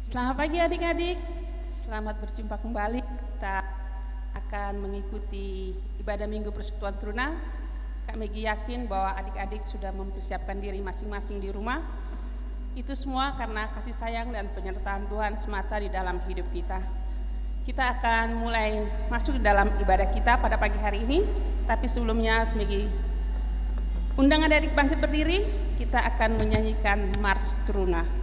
Selamat pagi adik-adik, selamat berjumpa kembali. Kita akan mengikuti ibadah Minggu Persekutuan Teruna. Kami yakin bahwa adik-adik sudah mempersiapkan diri masing-masing di rumah. Itu semua karena kasih sayang dan penyertaan Tuhan semata di dalam hidup kita. Kita akan mulai masuk dalam ibadah kita pada pagi hari ini. Tapi sebelumnya sebagai undangan adik bangkit berdiri, kita akan menyanyikan Mars Teruna.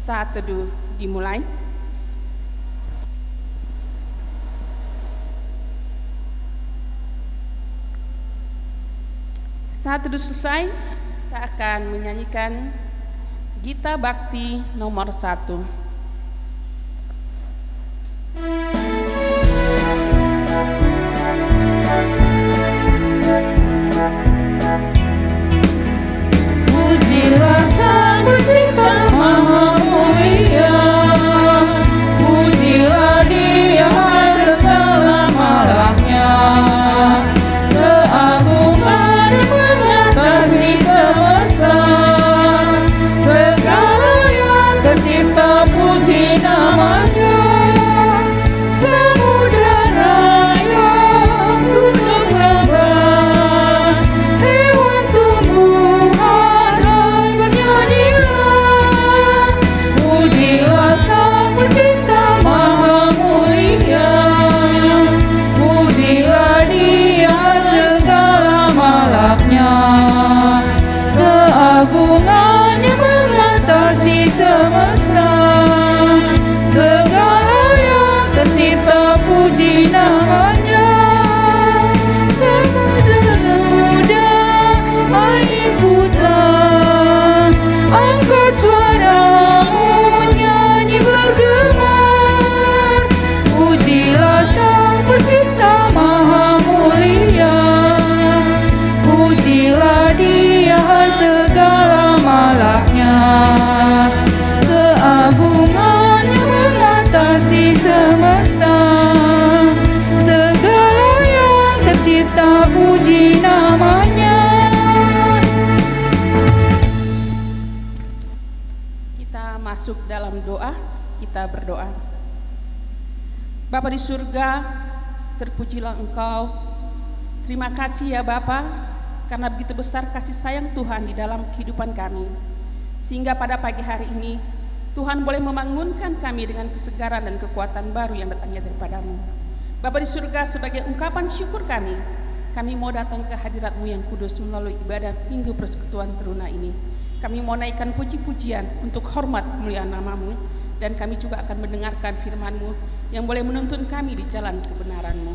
Saat teduh dimulai. Saat teduh selesai, kita akan menyanyikan Gita Bakti nomor 1. Masuk dalam doa, kita berdoa. Bapa di surga, terpujilah Engkau. Terima kasih ya Bapa, karena begitu besar kasih sayang Tuhan di dalam kehidupan kami. Sehingga pada pagi hari ini, Tuhan boleh membangunkan kami dengan kesegaran dan kekuatan baru yang datangnya daripada-Mu. Bapa di surga, sebagai ungkapan syukur kami mau datang ke hadirat-Mu yang kudus melalui ibadah Minggu Persekutuan Teruna ini. Kami mau naikkan puji-pujian untuk hormat kemuliaan nama-Mu, dan kami juga akan mendengarkan firman-Mu yang boleh menuntun kami di jalan kebenaran-Mu.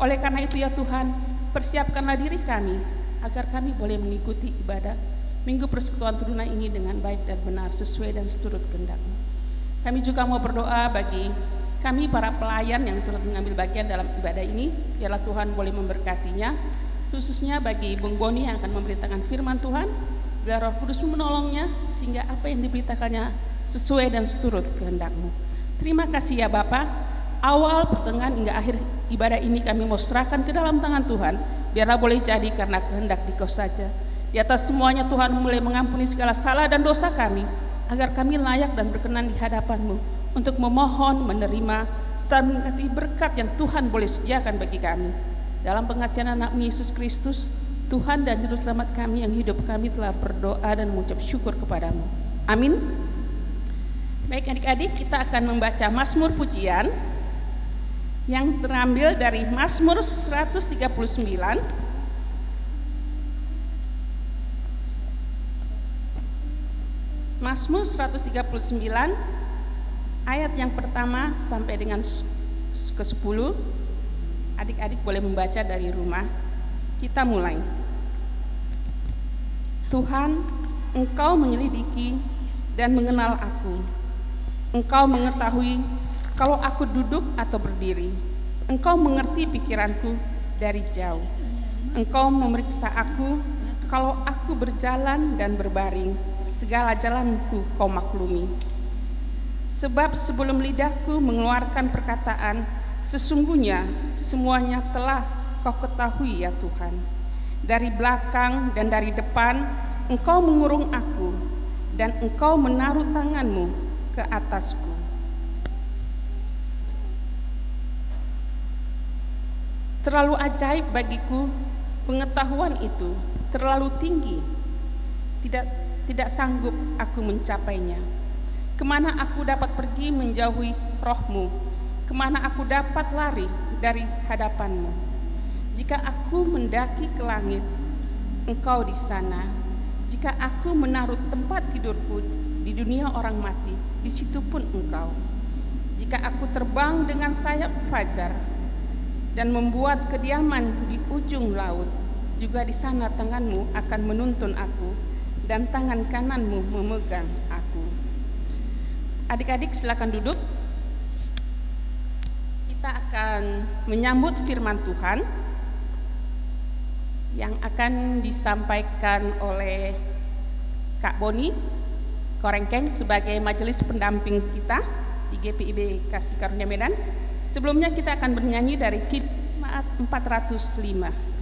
Oleh karena itu ya Tuhan, persiapkanlah diri kami agar kami boleh mengikuti ibadah Minggu Persekutuan Teruna ini dengan baik dan benar sesuai dan seturut kehendak-Mu. Kami juga mau berdoa bagi kami para pelayan yang turut mengambil bagian dalam ibadah ini, biarlah Tuhan boleh memberkatinya, khususnya bagi Bung Boni yang akan memberitakan firman Tuhan. Biar Roh Kudus menolongnya sehingga apa yang diberitakannya sesuai dan seturut kehendak-Mu. Terima kasih ya Bapa. Awal, pertengahan hingga akhir ibadah ini kami mau serahkan ke dalam tangan Tuhan. Biarlah boleh jadi karena kehendak Dikau saja. Di atas semuanya Tuhan mulai mengampuni segala salah dan dosa kami, agar kami layak dan berkenan di hadapan-Mu untuk memohon, menerima, serta mengasihi berkat yang Tuhan boleh sediakan bagi kami. Dalam pengajaran anak-Mu Yesus Kristus, Tuhan dan Juru Selamat kami yang hidup, kami telah berdoa dan mengucap syukur kepadamu. Amin. Baik adik-adik, kita akan membaca Mazmur Pujian yang terambil dari Mazmur 139. Mazmur 139 ayat yang pertama sampai dengan ke-10. Adik-adik boleh membaca dari rumah. Kita mulai. Tuhan, Engkau menyelidiki dan mengenal aku. Engkau mengetahui kalau aku duduk atau berdiri. Engkau mengerti pikiranku dari jauh. Engkau memeriksa aku kalau aku berjalan dan berbaring. Segala jalanku Kau maklumi. Sebab sebelum lidahku mengeluarkan perkataan, sesungguhnya semuanya telah Kau ketahui ya Tuhan. Dari belakang dan dari depan Engkau mengurung aku, dan Engkau menaruh tangan-Mu ke atasku. Terlalu ajaib bagiku pengetahuan itu, terlalu tinggi, tidak sanggup aku mencapainya. Kemana aku dapat pergi menjauhi Roh-Mu? Kemana aku dapat lari dari hadapan-Mu? Jika aku mendaki ke langit, Engkau di sana. Jika aku menaruh tempat tidurku di dunia orang mati, di situ pun Engkau. Jika aku terbang dengan sayap fajar dan membuat kediaman di ujung laut, juga di sana tangan-Mu akan menuntun aku dan tangan kanan-Mu memegang aku. Adik-adik silakan duduk. Kita akan menyambut firman Tuhan yang akan disampaikan oleh Kak Boni Korengkeng sebagai majelis pendamping kita di GPIB Kasih Karunia Medan. Sebelumnya kita akan bernyanyi dari Kidmat 405.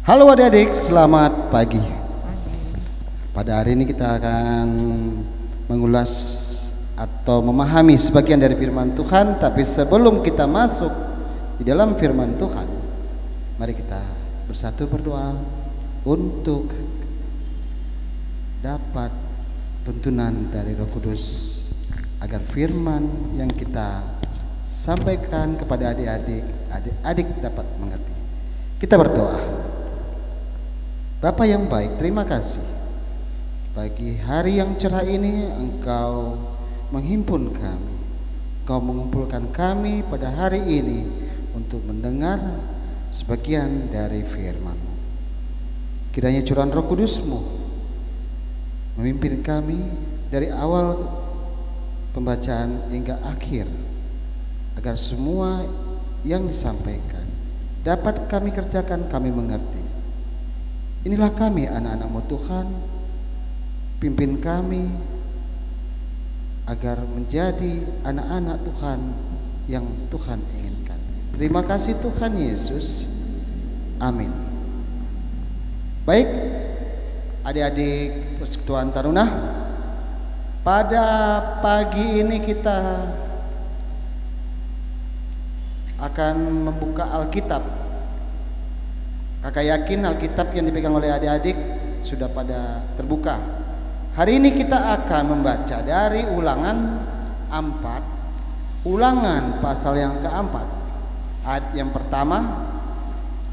Halo adik-adik, selamat pagi. Pada hari ini kita akan mengulas atau memahami sebagian dari firman Tuhan. Tapi sebelum kita masuk di dalam firman Tuhan, mari kita bersatu berdoa untuk dapat tuntunan dari Roh Kudus, agar firman yang kita sampaikan kepada adik-adik dapat mengerti. Kita berdoa. Bapa yang baik, terima kasih pagi hari yang cerah ini Engkau menghimpun kami, Engkau mengumpulkan kami pada hari ini untuk mendengar sebagian dari firman-Mu. Kiranya curahan Roh Kudus-Mu memimpin kami dari awal pembacaan hingga akhir, agar semua yang disampaikan dapat kami kerjakan, kami mengerti. Inilah kami, anak-anak-Mu Tuhan. Pimpin kami agar menjadi anak-anak Tuhan yang Tuhan inginkan. Terima kasih Tuhan Yesus. Amin. Baik, adik-adik Persekutuan Taruna, pada pagi ini kita akan membuka Alkitab. Kakak yakin Alkitab yang dipegang oleh adik-adik sudah pada terbuka. Hari ini kita akan membaca dari Ulangan 4, Ulangan pasal yang keempat, ayat yang pertama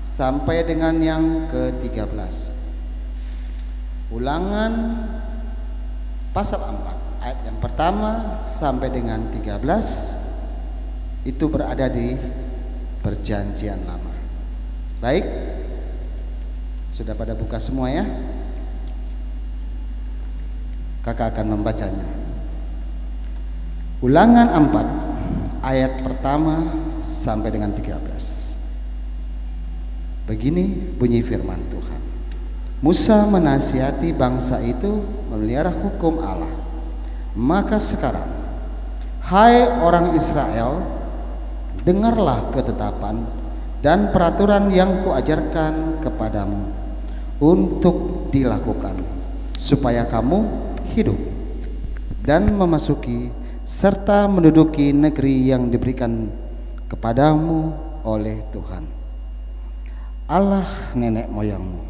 sampai dengan yang ke-13. Ulangan pasal 4 ayat yang pertama sampai dengan 13 itu berada di Perjanjian Lama. Baik, sudah pada buka semua ya? Kakak akan membacanya. Ulangan 4 ayat pertama sampai dengan 13. Begini bunyi firman Tuhan. Musa menasihati bangsa itu memelihara hukum Allah. Maka sekarang, hai orang Israel, dengarlah ketetapan dan peraturan yang kuajarkan kepadamu untuk dilakukan, supaya kamu hidup dan memasuki serta menduduki negeri yang diberikan kepadamu oleh Tuhan Allah nenek moyangmu.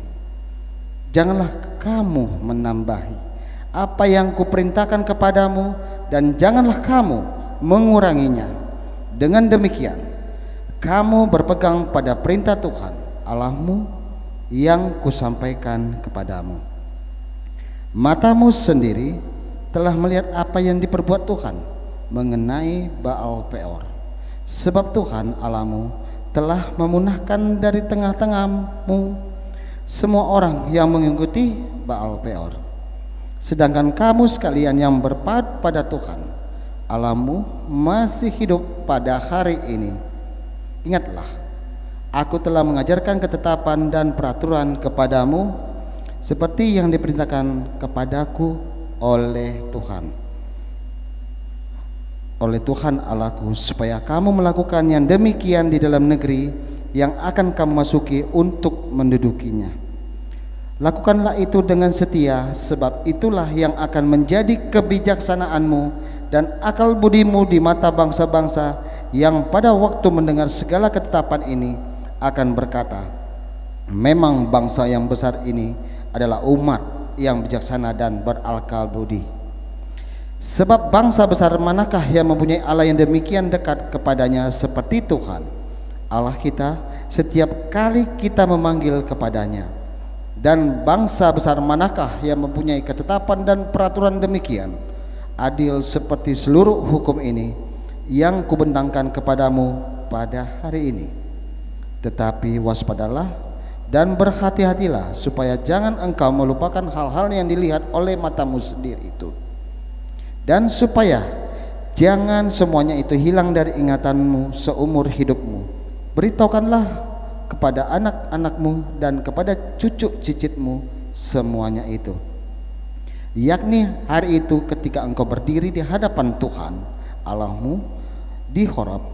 Janganlah kamu menambahi apa yang kuperintahkan kepadamu, dan janganlah kamu menguranginya. Dengan demikian, kamu berpegang pada perintah Tuhan Allahmu yang kusampaikan kepadamu. Matamu sendiri telah melihat apa yang diperbuat Tuhan mengenai Baal Peor, sebab Tuhan Allahmu telah memunahkan dari tengah-tengahmu semua orang yang mengikuti Baal Peor. Sedangkan kamu sekalian yang berpadu pada Tuhan Allahmu masih hidup pada hari ini. Ingatlah, aku telah mengajarkan ketetapan dan peraturan kepadamu seperti yang diperintahkan kepadaku oleh Tuhan Allahku, supaya kamu melakukan yang demikian di dalam negeri yang akan kamu masuki untuk mendudukinya. Lakukanlah itu dengan setia, sebab itulah yang akan menjadi kebijaksanaanmu dan akal budimu di mata bangsa-bangsa yang pada waktu mendengar segala ketetapan ini akan berkata, memang bangsa yang besar ini adalah umat yang bijaksana dan berakal budi. Sebab bangsa besar manakah yang mempunyai Allah yang demikian dekat kepadanya seperti Tuhan Allah kita setiap kali kita memanggil kepadanya? Dan bangsa besar manakah yang mempunyai ketetapan dan peraturan demikian adil seperti seluruh hukum ini yang kubentangkan kepadamu pada hari ini? Tetapi waspadalah dan berhati-hatilah, supaya jangan engkau melupakan hal-hal yang dilihat oleh matamu sendiri itu, dan supaya jangan semuanya itu hilang dari ingatanmu seumur hidupmu. Beritahukanlah kepada anak-anakmu dan kepada cucu cicitmu semuanya itu, yakni hari itu ketika engkau berdiri di hadapan Tuhan Allahmu di Horeb,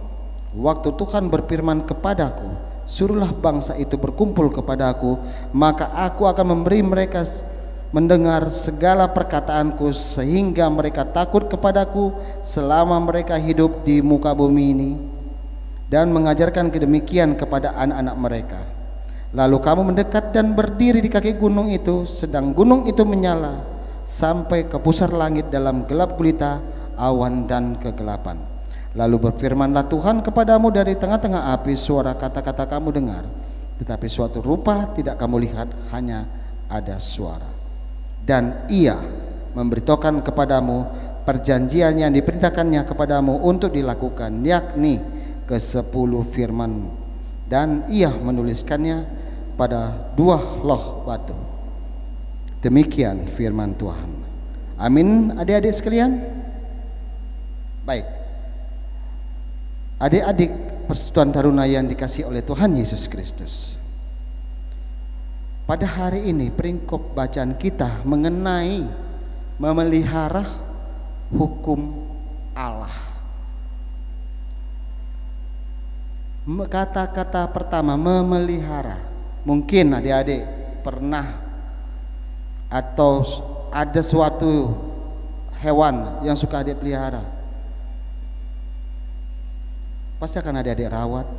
waktu Tuhan berfirman kepadaku, suruhlah bangsa itu berkumpul kepadaku, maka aku akan memberi mereka mendengar segala perkataanku, sehingga mereka takut kepadaku selama mereka hidup di muka bumi ini, dan mengajarkan kedemikian kepada anak-anak mereka. Lalu kamu mendekat dan berdiri di kaki gunung itu, sedang gunung itu menyala sampai ke pusar langit dalam gelap gulita awan dan kegelapan. Lalu berfirmanlah Tuhan kepadamu dari tengah-tengah api, suara kata-kata kamu dengar, tetapi suatu rupa tidak kamu lihat, hanya ada suara. Dan ia memberitahukan kepadamu perjanjian yang diperintahkannya kepadamu untuk dilakukan, yakni ke-10 firman, dan ia menuliskannya pada 2 loh batu. Demikian firman Tuhan. Amin, adik-adik sekalian. Baik, adik-adik persekutuan taruna yang dikasihi oleh Tuhan Yesus Kristus, pada hari ini peringkop bacaan kita mengenai memelihara hukum Allah. Kata-kata pertama, memelihara. Mungkin adik-adik pernah atau ada suatu hewan yang suka adik pelihara. Pasti akan adik-adik rawat,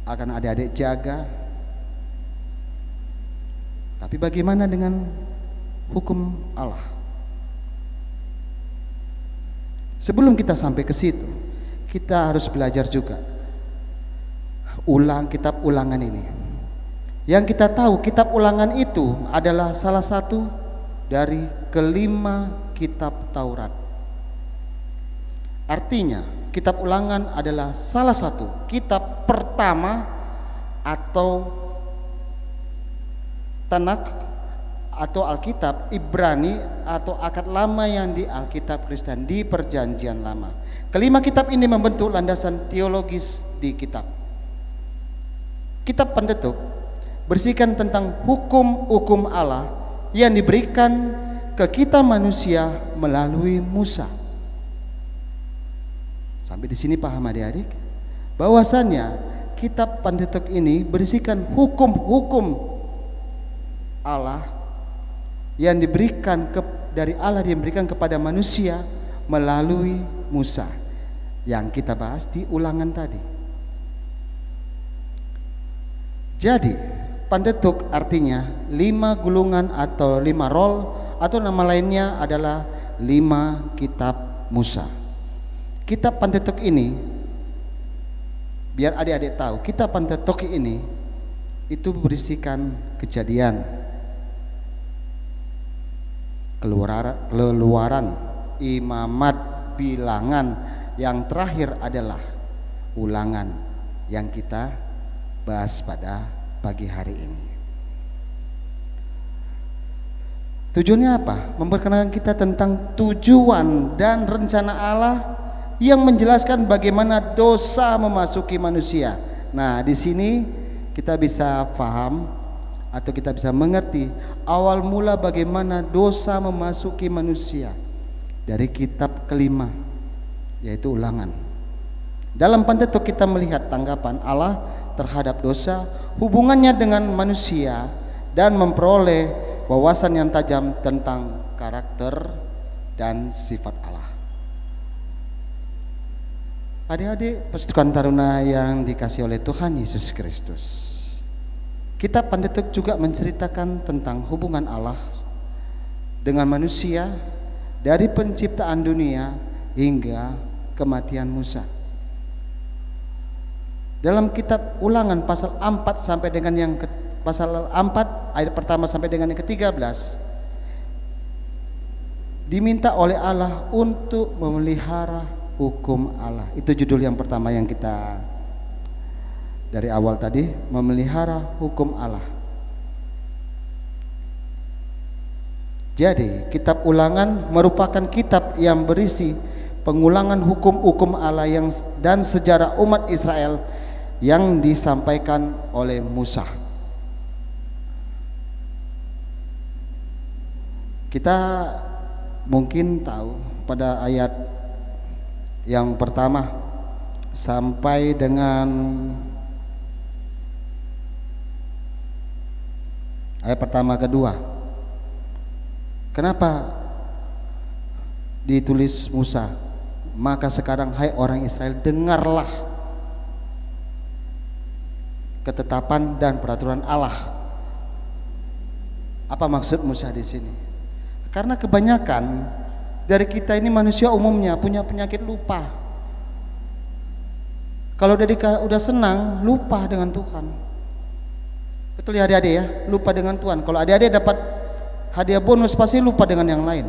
akan adik-adik jaga. Tapi bagaimana dengan hukum Allah? Sebelum kita sampai ke situ, kita harus belajar juga kitab Ulangan ini. Yang kita tahu, kitab Ulangan itu adalah salah satu dari kelima kitab Taurat. Artinya, kitab Ulangan adalah salah satu kitab pertama atau Tanak atau Alkitab Ibrani atau akad lama yang di Alkitab Kristen di Perjanjian Lama. Kelima kitab ini membentuk landasan teologis di kitab. Kitab Pentateuch berisikan tentang hukum-hukum Allah yang diberikan ke kita manusia melalui Musa. Sampai di sini paham adik-adik? Bahwasannya kitab Pentateuch ini berisikan hukum-hukum Allah yang diberikan dari Allah yang diberikan kepada manusia melalui Musa, yang kita bahas di Ulangan tadi. Jadi Pentateuch artinya 5 gulungan atau 5 roll, atau nama lainnya adalah 5 kitab Musa. Kitab Pentateuch ini, biar adik-adik tahu, kitab Pentateuch ini itu berisikan Kejadian, Keluaran, Imamat, Bilangan, yang terakhir adalah Ulangan yang kita bahas pada pagi hari ini. Tujuannya apa? Memperkenalkan kita tentang tujuan dan rencana Allah yang menjelaskan bagaimana dosa memasuki manusia. Nah, di sini kita bisa paham atau kita bisa mengerti awal mula bagaimana dosa memasuki manusia dari kitab kelima, yaitu Ulangan. Dalam Pentateuch kita melihat tanggapan Allah terhadap dosa, hubungannya dengan manusia, dan memperoleh wawasan yang tajam tentang karakter dan sifat Allah. Adik-adik persekutuan taruna yang dikasihi oleh Tuhan Yesus Kristus, kitab Pentateuch juga menceritakan tentang hubungan Allah dengan manusia dari penciptaan dunia hingga kematian Musa. Dalam kitab Ulangan pasal 4 sampai dengan pasal 4 ayat pertama sampai dengan yang ke-13 diminta oleh Allah untuk memelihara hukum Allah. Itu judul yang pertama yang kita dari awal tadi, memelihara hukum Allah. Jadi kitab Ulangan merupakan kitab yang berisi pengulangan hukum-hukum Allah dan sejarah umat Israel yang disampaikan oleh Musa. Kita mungkin tahu pada ayat yang pertama sampai dengan ayat pertama kedua. Kenapa ditulis Musa? Maka sekarang hai orang Israel, dengarlah ketetapan dan peraturan Allah. Apa maksud Musa di sini? Karena kebanyakan dari kita ini manusia umumnya punya penyakit lupa. Kalau udah senang, lupa dengan Tuhan. Betul ya adik-adik ya, lupa dengan Tuhan. Kalau adik-adik dapat hadiah bonus pasti lupa dengan yang lain.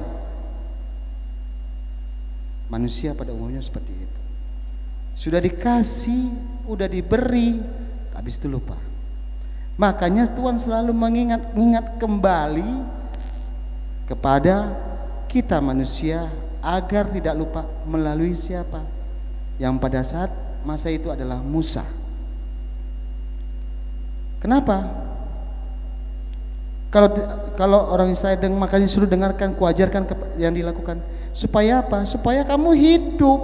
Manusia pada umumnya seperti itu. Sudah dikasih, udah diberi, habis itu lupa. Makanya Tuhan selalu mengingat kembali kepada kita manusia agar tidak lupa melalui siapa? Yang pada saat masa itu adalah Musa. Kenapa? Kalau orang Israel makanya suruh dengarkan, kuajarkan yang dilakukan. Supaya apa? Supaya kamu hidup.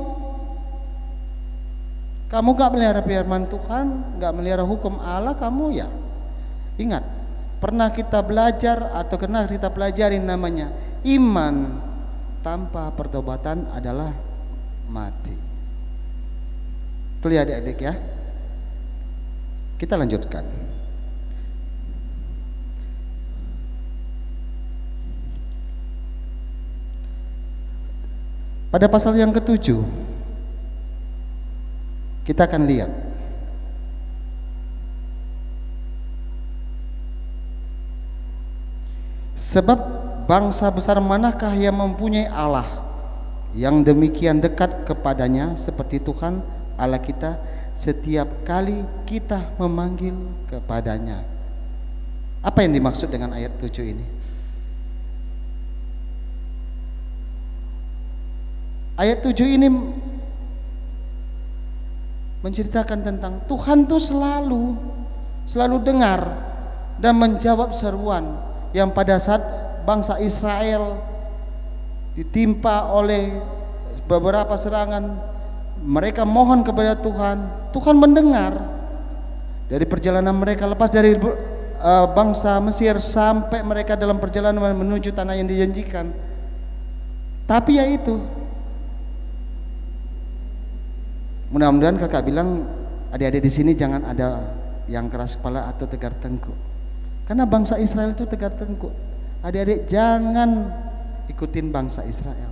Kamu gak melihara firman Tuhan, gak melihara hukum Allah, kamu ya. Ingat, pernah kita belajar atau pernah kita pelajarin namanya iman tanpa pertobatan adalah mati. Betul ya adik-adik ya. Kita lanjutkan. Pada pasal yang ke-7 kita akan lihat sebab bangsa besar manakah yang mempunyai Allah yang demikian dekat kepadanya seperti Tuhan Allah kita setiap kali kita memanggil kepadanya. Apa yang dimaksud dengan ayat 7 ini? Ayat 7 ini menceritakan tentang Tuhan tuh selalu dengar dan menjawab seruan yang pada saat bangsa Israel ditimpa oleh beberapa serangan, mereka mohon kepada Tuhan. Tuhan mendengar dari perjalanan mereka lepas dari bangsa Mesir sampai mereka dalam perjalanan menuju tanah yang dijanjikan. Tapi ya itu, mudah-mudahan kakak bilang adik-adik di sini jangan ada yang keras kepala atau tegar tengkuk. Karena bangsa Israel itu tegar tengkuk. Adik-adik jangan ikutin bangsa Israel.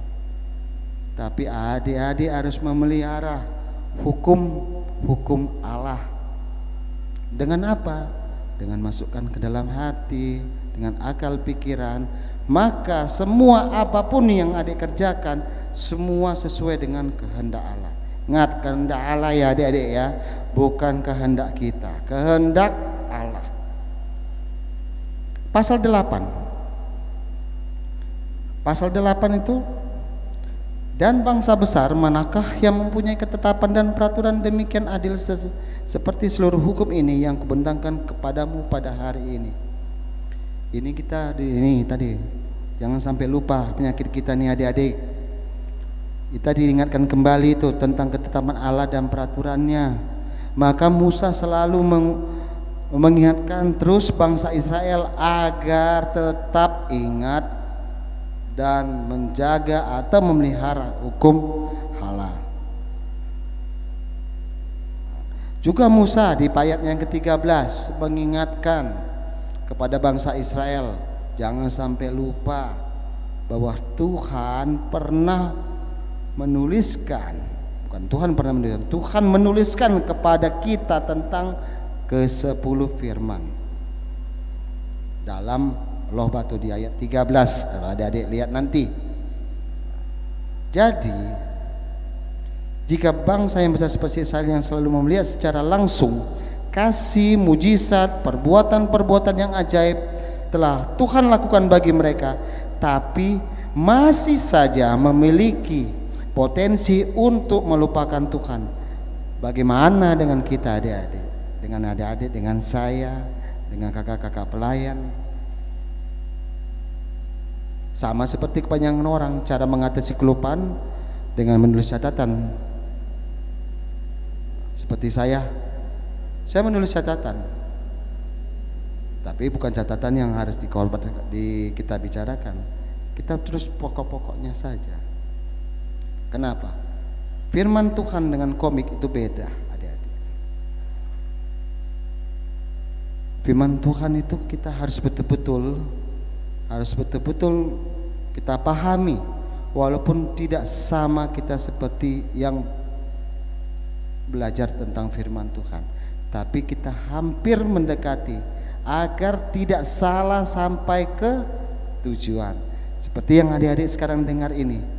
Tapi adik-adik harus memelihara hukum Allah. Dengan apa? Dengan masukkan ke dalam hati, dengan akal pikiran. Maka semua apapun yang adik kerjakan, semua sesuai dengan kehendak Allah. Ingat, kehendak Allah ya adik-adik ya, bukan kehendak kita, kehendak Allah. Pasal 8 itu, dan bangsa besar manakah yang mempunyai ketetapan dan peraturan demikian adil seperti seluruh hukum ini yang kubentangkan kepadamu pada hari ini. Ini kita ini tadi, jangan sampai lupa penyakit kita nih adik-adik. Kita diingatkan kembali itu tentang ketetapan Allah dan peraturannya. Maka Musa selalu mengingatkan terus bangsa Israel agar tetap ingat dan menjaga atau memelihara hukum Allah. Juga Musa di ayat yang ke-13 mengingatkan kepada bangsa Israel, jangan sampai lupa bahwa Tuhan pernah menuliskan, Tuhan menuliskan kepada kita tentang ke-10 firman dalam Loh Batu di ayat 13. Kalau adik-adik lihat nanti. Jadi jika bangsa yang besar seperti Israel yang selalu melihat secara langsung kasih, mujizat, perbuatan-perbuatan yang ajaib telah Tuhan lakukan bagi mereka, tapi masih saja memiliki potensi untuk melupakan Tuhan. Bagaimana dengan kita adik-adik? Dengan adik-adik, dengan saya, dengan kakak-kakak pelayan. Sama seperti kebanyakan orang, cara mengatasi kelupaan dengan menulis catatan. Seperti saya menulis catatan, tapi bukan catatan yang harus kita bicarakan. Kita terus pokok-pokoknya saja. Kenapa? Firman Tuhan dengan komik itu beda, adik-adik. Firman Tuhan itu kita harus betul-betul kita pahami, walaupun tidak sama kita seperti yang belajar tentang firman Tuhan, tapi kita hampir mendekati agar tidak salah sampai ke tujuan. Seperti yang adik-adik sekarang dengar ini.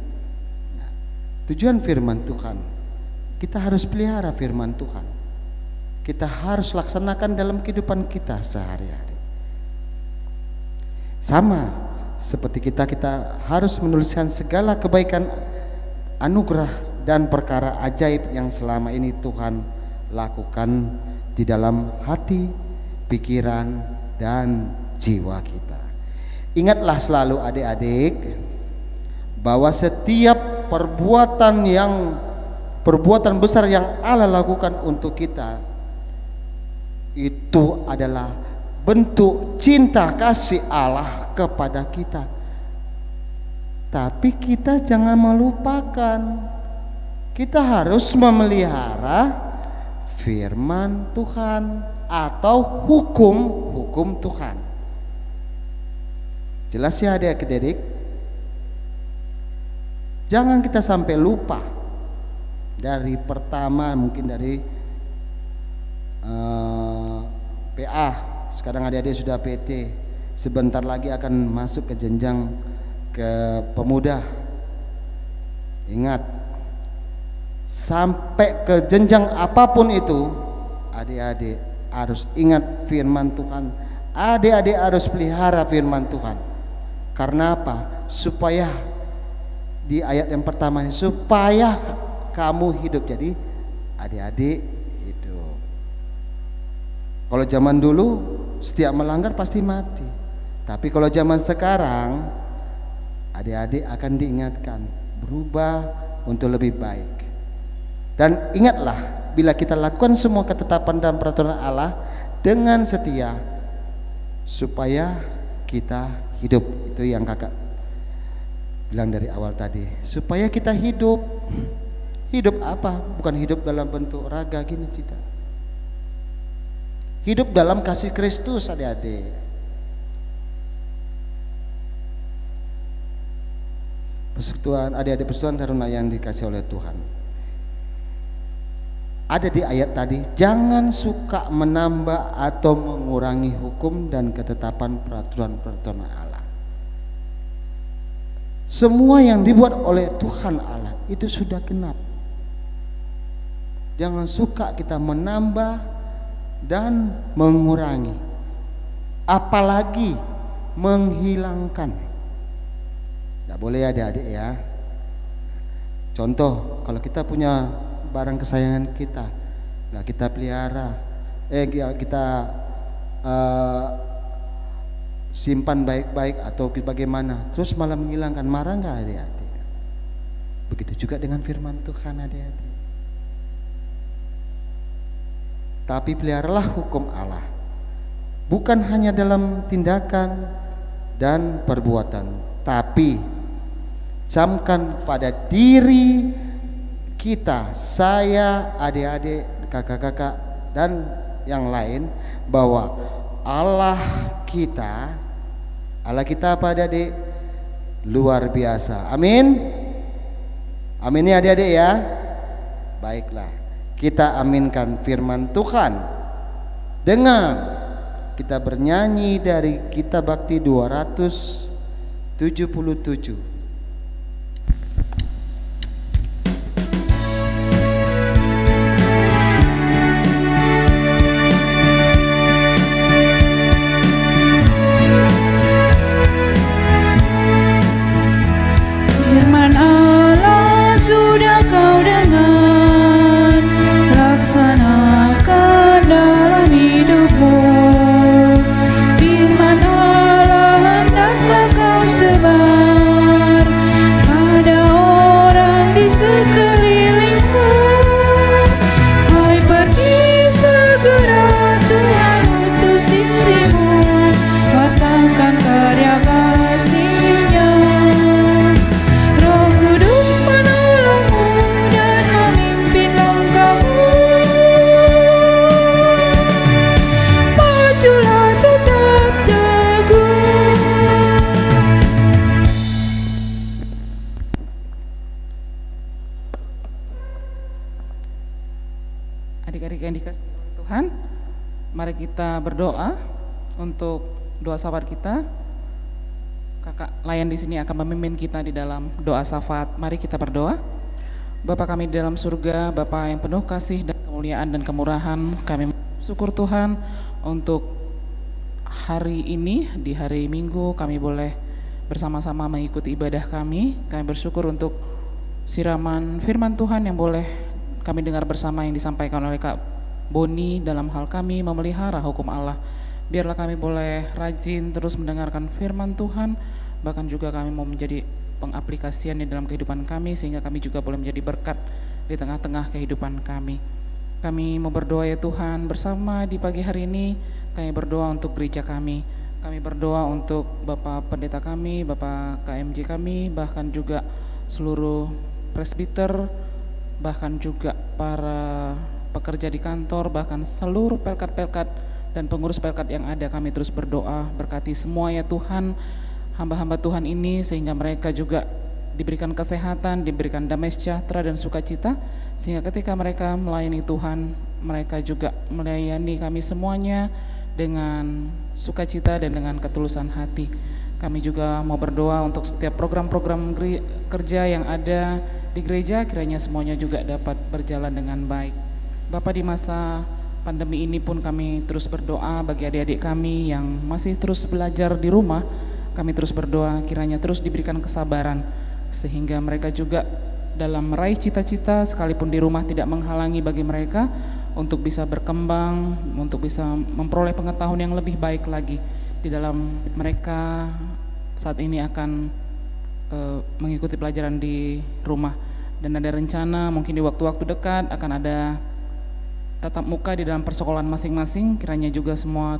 Tujuan firman Tuhan, kita harus pelihara firman Tuhan. kita harus laksanakan dalam kehidupan kita sehari-hari. Sama seperti kita harus menuliskan segala kebaikan, anugerah dan perkara ajaib yang selama ini Tuhan lakukan di dalam hati, pikiran, dan jiwa kita. Ingatlah selalu adik-adik bahwa setiap perbuatan besar yang Allah lakukan untuk kita itu adalah bentuk cinta kasih Allah kepada kita. Tapi kita jangan melupakan, kita harus memelihara firman Tuhan atau hukum Tuhan. Jelas ya adik-adik? Jangan kita sampai lupa. Dari pertama mungkin dari PA, sekarang adik-adik sudah PT, sebentar lagi akan masuk ke jenjang ke pemuda. Ingat, sampai ke jenjang apapun itu, adik-adik harus ingat firman Tuhan. Adik-adik harus pelihara firman Tuhan. Karena apa? Supaya di ayat yang pertama ini, supaya kamu hidup. Jadi adik-adik hidup. Kalau zaman dulu setiap melanggar pasti mati. Tapi kalau zaman sekarang, adik-adik akan diingatkan berubah untuk lebih baik. Dan ingatlah, bila kita lakukan semua ketetapan dan peraturan Allah dengan setia, supaya kita hidup. Itu yang kakak bilang dari awal tadi, supaya kita hidup. Hidup apa? Bukan hidup dalam bentuk raga gini, tidak. Hidup dalam kasih Kristus, adik-adik. Persekutuan, adik-adik persekutuan karunia yang dikasih oleh Tuhan. Ada di ayat tadi, jangan suka menambah atau mengurangi hukum dan ketetapan peraturan-peraturan Allah. Semua yang dibuat oleh Tuhan Allah itu sudah genap. Jangan suka kita menambah dan mengurangi, apalagi menghilangkan. Tidak boleh adik-adik ya. Contoh, kalau kita punya barang kesayangan kita, nggak kita pelihara, kita simpan baik-baik atau bagaimana, terus malah menghilangkan, marah nggak adik-adik? Begitu juga dengan firman Tuhan, adik-adik. Tapi peliharalah hukum Allah, bukan hanya dalam tindakan dan perbuatan, tapi camkan pada diri kita, saya, adik-adik, kakak-kakak, dan yang lain, bahwa Allah kita apa adik-adik? Luar biasa. Amin. Amin ya adik-adik ya. Baiklah, kita aminkan firman Tuhan dengan kita bernyanyi dari Kitab Bakti 277. Sudah kau dengar, laksanakan dalam hidupmu. Firman Allah hendaklah kau sebar pada orang di sekelilingmu. Hai, pergi segera, Tuhan utus dirimu, wartakan karya kasih-Nya. Roh Kudus menolongmu dan memimpin langkahmu. Majulah tetap teguh. Adik-adik yang dikasihi oleh Tuhan, mari kita berdoa untuk doa syafaat kita. Kakak Layan di sini akan memimpin kita di dalam doa syafaat. Mari kita berdoa. Bapa kami di dalam surga, Bapa yang penuh kasih dan kemuliaan dan kemurahan. Kami syukur Tuhan untuk hari ini, di hari Minggu kami boleh bersama-sama mengikuti ibadah kami. Kami bersyukur untuk siraman firman Tuhan yang boleh kami dengar bersama yang disampaikan oleh Kak Boni dalam hal kami memelihara hukum Allah. Biarlah kami boleh rajin terus mendengarkan firman Tuhan, bahkan juga kami mau menjadi pengaplikasiannya dalam kehidupan kami, sehingga kami juga boleh menjadi berkat di tengah-tengah kehidupan kami. Kami mau berdoa ya Tuhan bersama di pagi hari ini. Kami berdoa untuk gereja kami. Kami berdoa untuk Bapak Pendeta kami, Bapak KMJ kami, bahkan juga seluruh presbiter, bahkan juga para pekerja di kantor, bahkan seluruh pelkat-pelkat dan pengurus pelkat yang ada. Kami terus berdoa, berkati semua ya Tuhan, hamba-hamba Tuhan ini, sehingga mereka juga diberikan kesehatan, diberikan damai sejahtera dan sukacita, sehingga ketika mereka melayani Tuhan, mereka juga melayani kami semuanya dengan sukacita dan dengan ketulusan hati. Kami juga mau berdoa untuk setiap program-program kerja yang ada di gereja, kiranya semuanya juga dapat berjalan dengan baik. Bapak, di masa pandemi ini pun kami terus berdoa bagi adik-adik kami yang masih terus belajar di rumah. Kami terus berdoa kiranya terus diberikan kesabaran, sehingga mereka juga dalam meraih cita-cita sekalipun di rumah tidak menghalangi bagi mereka untuk bisa berkembang, untuk bisa memperoleh pengetahuan yang lebih baik lagi di dalam mereka saat ini akan mengikuti pelajaran di rumah. Dan ada rencana mungkin di waktu-waktu dekat akan ada tatap muka di dalam persekolahan masing-masing, kiranya juga semua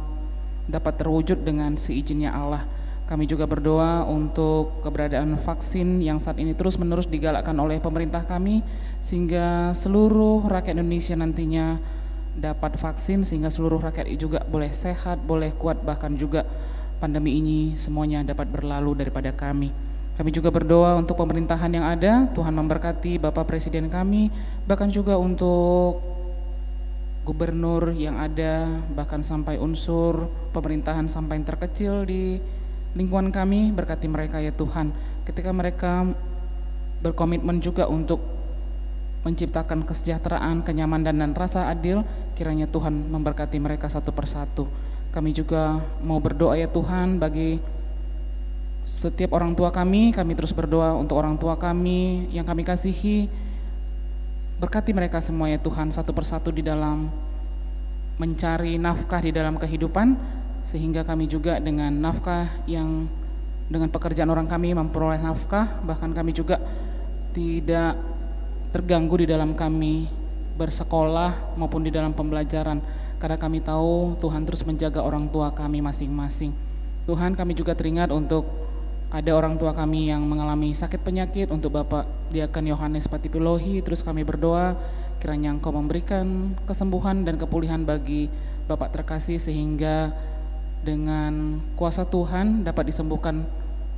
dapat terwujud dengan seizinnya Allah. Kami juga berdoa untuk keberadaan vaksin yang saat ini terus-menerus digalakkan oleh pemerintah kami, sehingga seluruh rakyat Indonesia nantinya dapat vaksin, sehingga seluruh rakyat juga boleh sehat, boleh kuat, bahkan juga pandemi ini semuanya dapat berlalu daripada kami. Kami juga berdoa untuk pemerintahan yang ada, Tuhan memberkati Bapak Presiden kami, bahkan juga untuk gubernur yang ada, bahkan sampai unsur pemerintahan sampai yang terkecil di lingkungan kami, berkati mereka ya Tuhan. Ketika mereka berkomitmen juga untuk menciptakan kesejahteraan, kenyamanan dan rasa adil, kiranya Tuhan memberkati mereka satu persatu. Kami juga mau berdoa ya Tuhan bagi setiap orang tua kami terus berdoa untuk orang tua kami yang kami kasihi. Berkati mereka semua ya Tuhan satu persatu di dalam mencari nafkah di dalam kehidupan, sehingga kami juga dengan nafkah yang dengan pekerjaan orang kami memperoleh nafkah, bahkan kami juga tidak terganggu di dalam kami bersekolah maupun di dalam pembelajaran, karena kami tahu Tuhan terus menjaga orang tua kami masing-masing. Tuhan, kami juga teringat untuk ada orang tua kami yang mengalami sakit penyakit, untuk Bapak Diaken Yohanes Patipilohi, terus kami berdoa kiranya Engkau memberikan kesembuhan dan kepulihan bagi Bapak terkasih, sehingga dengan kuasa Tuhan dapat disembuhkan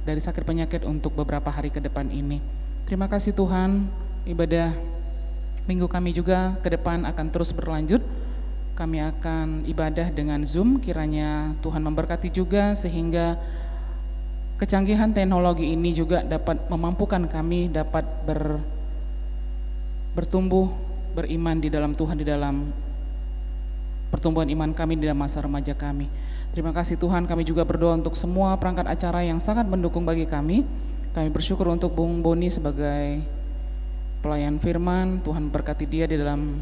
dari sakit penyakit untuk beberapa hari ke depan ini. Terima kasih Tuhan, ibadah minggu kami juga ke depan akan terus berlanjut. Kami akan ibadah dengan Zoom, kiranya Tuhan memberkati juga sehingga kecanggihan teknologi ini juga dapat memampukan kami dapat bertumbuh beriman di dalam Tuhan, di dalam pertumbuhan iman kami di dalam masa remaja kami. Terima kasih Tuhan, kami juga berdoa untuk semua perangkat acara yang sangat mendukung bagi kami. Kami bersyukur untuk Bung Boni sebagai pelayan firman. Tuhan berkati dia di dalam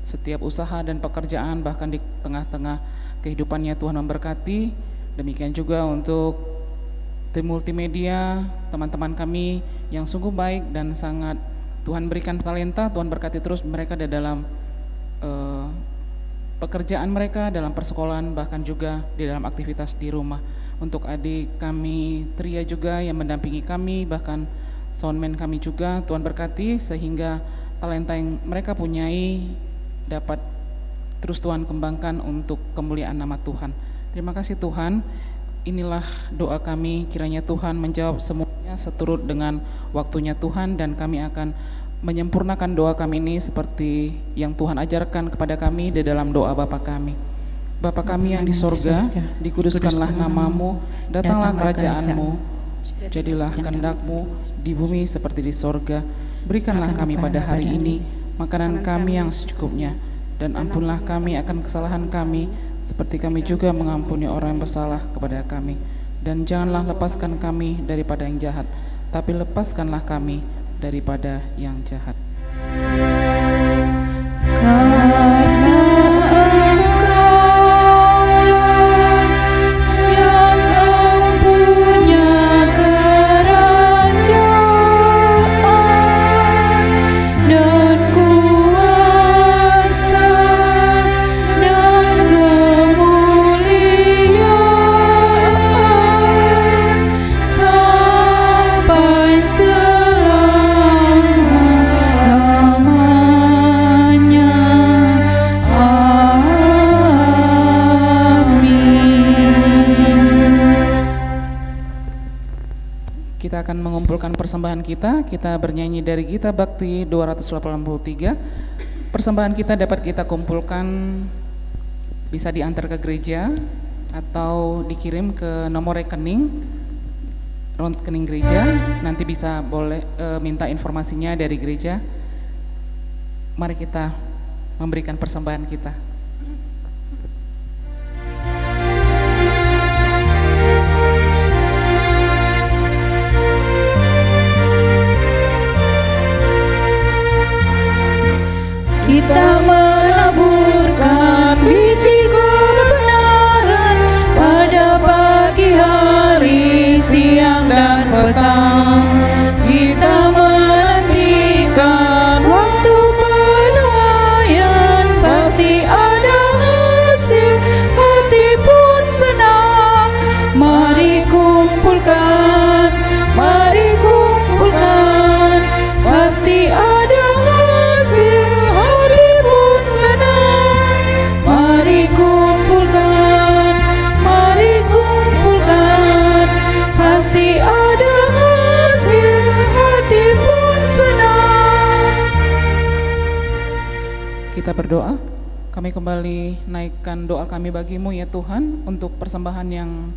setiap usaha dan pekerjaan, bahkan di tengah-tengah kehidupannya Tuhan memberkati. Demikian juga untuk tim multimedia, teman-teman kami yang sungguh baik dan sangat Tuhan berikan talenta. Tuhan berkati terus mereka di dalam pekerjaan mereka, dalam persekolahan, bahkan juga di dalam aktivitas di rumah. Untuk adik kami Tria juga yang mendampingi kami, bahkan soundman kami juga, Tuhan berkati sehingga talenta yang mereka punyai dapat terus Tuhan kembangkan untuk kemuliaan nama Tuhan. Terima kasih Tuhan, inilah doa kami, kiranya Tuhan menjawab semuanya seturut dengan waktunya Tuhan, dan kami akan menyempurnakan doa kami ini seperti yang Tuhan ajarkan kepada kami di dalam doa Bapa kami. Bapa kami yang di sorga, dikuduskanlah namamu, datanglah kerajaanmu, jadilah kehendak-Mu di bumi seperti di sorga. Berikanlah kami pada hari ini makanan kami yang secukupnya, dan ampunlah kami akan kesalahan kami, seperti kami juga mengampuni orang yang bersalah kepada kami. Dan janganlah lepaskan kami daripada yang jahat, tapi lepaskanlah kami daripada yang jahat. Karena Engkaulah yang empunya kerajaan dan kuasa dan kemuliaan sampai selama-lamanya. Amin. Kita akan mengumpulkan persembahan kita. Kita bernyanyi dari Gita Bakti 283. Persembahan kita dapat kita kumpulkan, bisa diantar ke gereja atau dikirim ke nomor rekening gereja. Nanti bisa boleh minta informasinya dari gereja. Mari kita memberikan persembahan kita. Kita menaburkan biji kebenaran pada pagi hari, siang dan petang. Kita menantikan waktu penuaian, pasti ada hasil, hati pun senang. Mari kumpulkan, pasti ada hasil, hati pun senang. Mari kumpulkan, pasti ada hasil, hati pun senang. Kita berdoa. Kami kembali naikkan doa kami bagimu ya Tuhan, untuk persembahan yang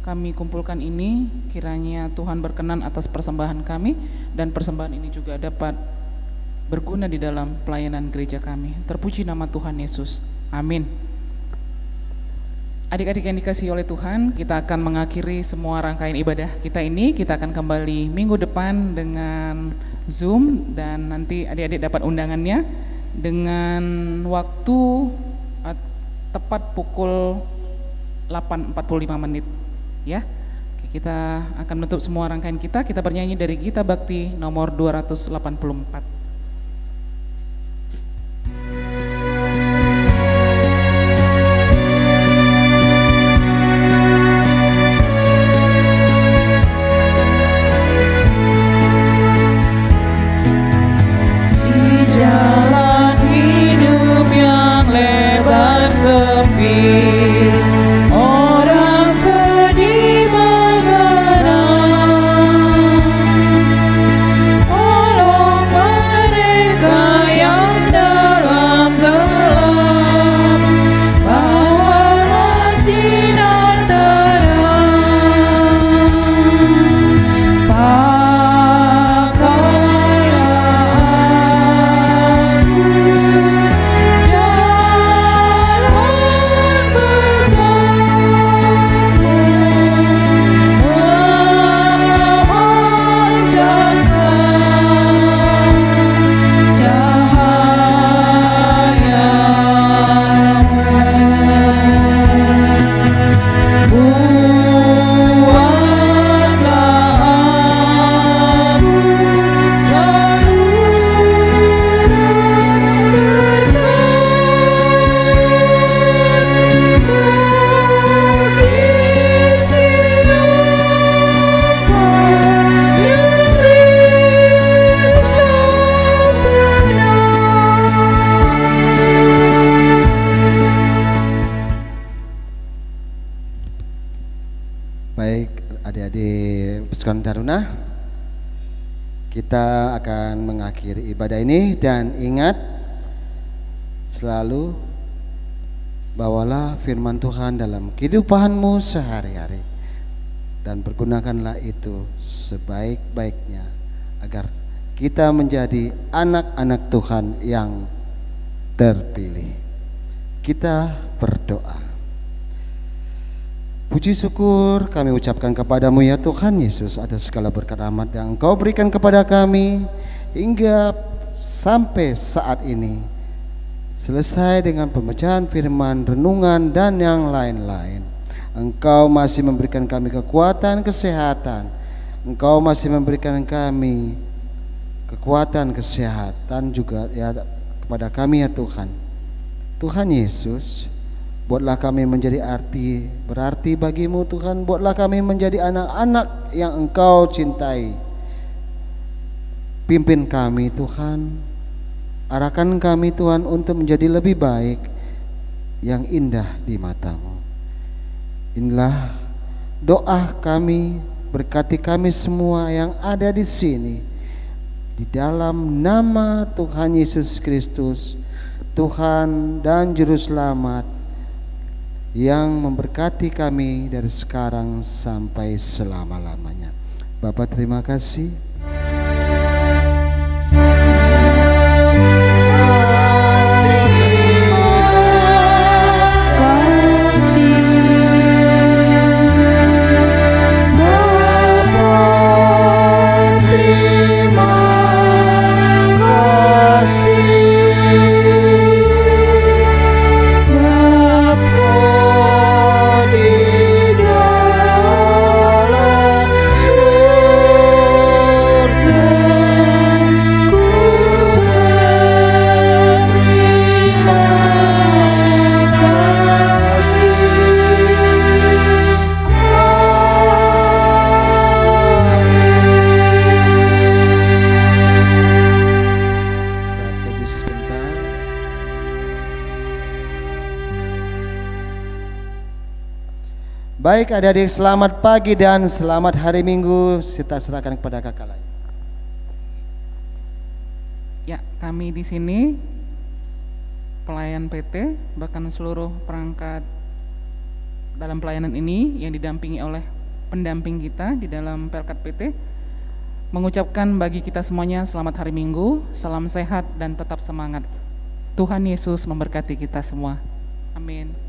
kami kumpulkan ini. Kiranya Tuhan berkenan atas persembahan kami, dan persembahan ini juga dapat berguna di dalam pelayanan gereja kami. Terpuji nama Tuhan Yesus. Amin. Adik-adik yang dikasihi oleh Tuhan, kita akan mengakhiri semua rangkaian ibadah kita ini. Kita akan kembali minggu depan dengan Zoom, dan nanti adik-adik dapat undangannya dengan waktu tepat pukul 8.45 menit. Ya, oke, kita akan menutup semua rangkaian kita. Kita bernyanyi dari Gita Bakti nomor 284. Di jalan hidup yang lebar sepi, orang sedih mengerang. Tolong mereka yang dalam gelap, bawalah sinar terang. Baik, adik-adik Persekutuan Taruna, kita akan mengakhiri ibadah ini, dan ingat selalu bawalah firman Tuhan dalam kehidupanmu sehari-hari, dan pergunakanlah itu sebaik-baiknya agar kita menjadi anak-anak Tuhan yang terpilih. Kita berdoa. Puji syukur kami ucapkan kepadamu ya Tuhan Yesus atas segala berkat rahmat yang Engkau berikan kepada kami hingga sampai saat ini. Selesai dengan pembacaan firman, renungan dan yang lain-lain. Engkau masih memberikan kami kekuatan, kesehatan. Engkau masih memberikan kami kekuatan, kesehatan juga ya kepada kami ya Tuhan. Tuhan Yesus, buatlah kami menjadi berarti bagimu Tuhan. Buatlah kami menjadi anak-anak yang Engkau cintai. Pimpin kami Tuhan, arahkan kami Tuhan untuk menjadi lebih baik, yang indah di matamu. Inilah doa kami, berkati kami semua yang ada di sini. Di dalam nama Tuhan Yesus Kristus, Tuhan dan Juru Selamat yang memberkati kami dari sekarang sampai selama-lamanya. Bapa terima kasih. Baik adik-adik, selamat pagi dan selamat hari Minggu. Kita serahkan kepada kakak lain. Ya, kami di sini pelayan PT, bahkan seluruh perangkat dalam pelayanan ini yang didampingi oleh pendamping kita di dalam Pelkat PT, mengucapkan bagi kita semuanya selamat hari Minggu, salam sehat dan tetap semangat. Tuhan Yesus memberkati kita semua. Amin.